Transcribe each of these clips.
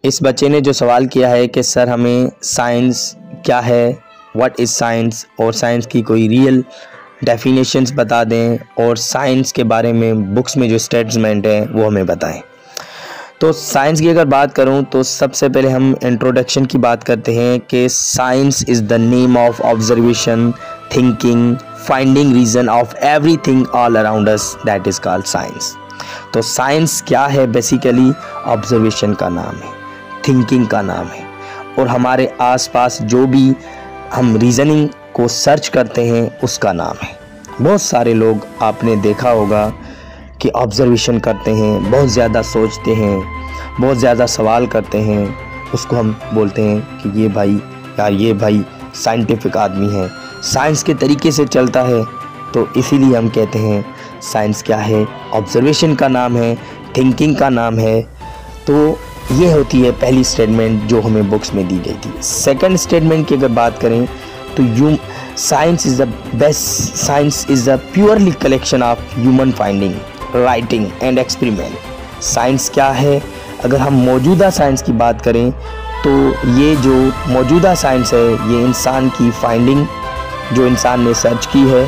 इस बच्चे ने जो सवाल किया है कि सर हमें साइंस क्या है, व्हाट इज़ साइंस, और साइंस की कोई रियल डेफिनेशंस बता दें और साइंस के बारे में बुक्स में जो स्टेटमेंट है वो हमें बताएं। तो साइंस की अगर बात करूं तो सबसे पहले हम इंट्रोडक्शन की बात करते हैं कि science is the name of observation, thinking, finding reason of everything all around us, that is called science. तो साइंस क्या है? बेसिकली ऑब्जर्वेशन का नाम है, थिंकिंग का नाम है, और हमारे आसपास जो भी हम रीज़निंग को सर्च करते हैं उसका नाम है। बहुत सारे लोग आपने देखा होगा कि ऑब्जर्वेशन करते हैं, बहुत ज़्यादा सोचते हैं, बहुत ज़्यादा सवाल करते हैं, उसको हम बोलते हैं कि ये भाई साइंटिफिक आदमी है, साइंस के तरीके से चलता है। तो इसीलिए हम कहते हैं साइंस क्या है? ऑब्जर्वेशन का नाम है, थिंकिंग का नाम है। तो ये होती है पहली स्टेटमेंट जो हमें बुक्स में दी गई थी। सेकंड स्टेटमेंट की अगर बात करें तो science is the purely collection of human finding, writing and experiment. Science क्या है? अगर हम मौजूदा साइंस की बात करें तो ये जो मौजूदा साइंस है ये इंसान की फाइंडिंग, जो इंसान ने सर्च की है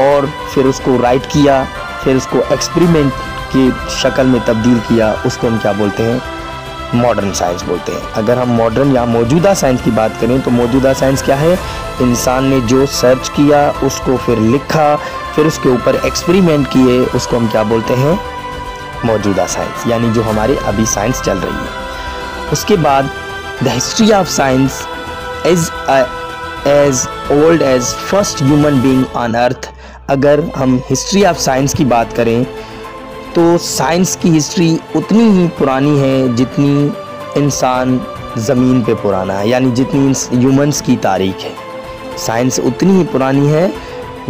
और फिर उसको राइट किया, फिर उसको एक्सपेरिमेंट की शक्ल में तब्दील किया, उसको हम क्या बोलते हैं? मॉडर्न साइंस बोलते हैं। अगर हम मॉडर्न या मौजूदा साइंस की बात करें तो मौजूदा साइंस क्या है? इंसान ने जो सर्च किया उसको फिर लिखा, फिर उसके ऊपर एक्सपेरिमेंट किए, उसको हम क्या बोलते हैं? मौजूदा साइंस, यानी जो हमारे अभी साइंस चल रही है। उसके बाद the history of science is as old as first human being on earth. अगर हम हिस्ट्री ऑफ साइंस की बात करें तो साइंस की हिस्ट्री उतनी ही पुरानी है जितनी इंसान ज़मीन पे पुराना है, यानी जितनी ह्यूमंस की तारीख है। साइंस उतनी ही पुरानी है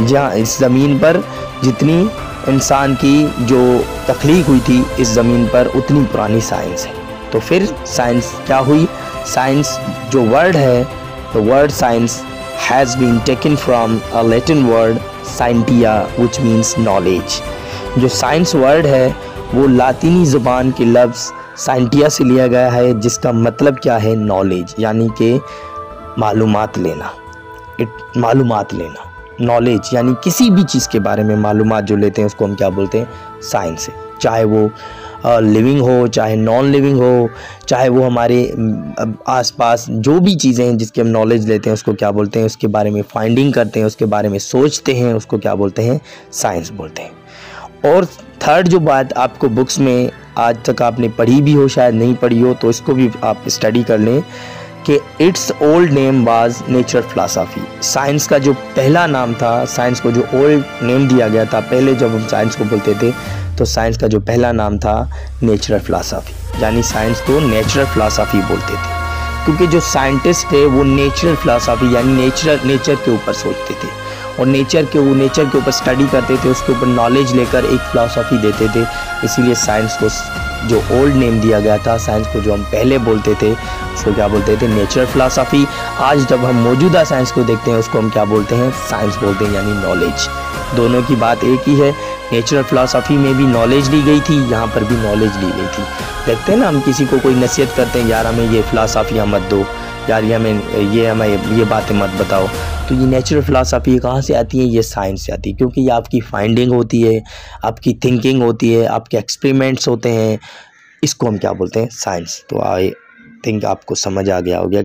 जहाँ इस ज़मीन पर जितनी इंसान की जो तख्लीक हुई थी इस ज़मीन पर, उतनी पुरानी साइंस है। तो फिर साइंस क्या हुई? साइंस जो वर्ड है, the word science has been taken from a Latin word scientia which means knowledge. जो साइंस वर्ड है वो लातीनी ज़ुबान के लफ्ज़ साइंटिया से लिया गया है, जिसका मतलब क्या है? नॉलेज, यानी कि मालूमात लेना, नॉलेज यानी किसी भी चीज़ के बारे में मालूमात जो लेते हैं उसको हम क्या बोलते हैं? साइंस है। चाहे वो लिविंग हो, चाहे नॉन लिविंग हो, चाहे वो हमारे आसपास जो भी चीज़ें हैं जिसकी हम नॉलेज लेते हैं उसको क्या बोलते हैं? उसके बारे में फाइंडिंग करते हैं, उसके बारे में सोचते हैं, उसको क्या बोलते हैं? साइंस बोलते हैं। और थर्ड जो बात आपको बुक्स में आज तक आपने पढ़ी भी हो, शायद नहीं पढ़ी हो, तो इसको भी आप स्टडी कर लें कि it's old name was nature philosophy. Science का जो पहला नाम था, साइंस को जो ओल्ड नेम दिया गया था, पहले जब हम साइंस को बोलते थे तो साइंस का जो पहला नाम था नेचुरल फिलॉसफी, यानी साइंस को नेचुरल फिलॉसफी बोलते थे, क्योंकि जो साइंटिस्ट थे वो नेचुरल फिलॉसफी यानी नेचर के ऊपर सोचते थे और नेचर के ऊपर स्टडी करते थे, उसके ऊपर नॉलेज लेकर एक फ़िलासफ़ी देते थे। इसीलिए साइंस को जो ओल्ड नेम दिया गया था, साइंस को जो हम पहले बोलते थे उसको क्या बोलते थे? Natural philosophy. आज जब हम मौजूदा साइंस को देखते हैं उसको हम क्या बोलते हैं? साइंस बोलते हैं, यानी नॉलेज। दोनों की बात एक ही है। नेचुरल फिलॉसफी में भी नॉलेज ली गई थी, यहाँ पर भी नॉलेज ली गई थी। देखते हैं ना, हम किसी को कोई नसीहत करते हैं, यार हमें ये फ़िलासफ़ियाँ मत दो, यार हमें ये बातें मत बताओ, तो ये नेचुरल फिलॉसफी कहाँ से आती है? ये साइंस से आती है, क्योंकि ये आपकी फाइंडिंग होती है, आपकी थिंकिंग होती है, आपके एक्सपेरिमेंट्स होते हैं, इसको हम क्या बोलते हैं? साइंस। तो आई थिंक आपको समझ आ गया होगा।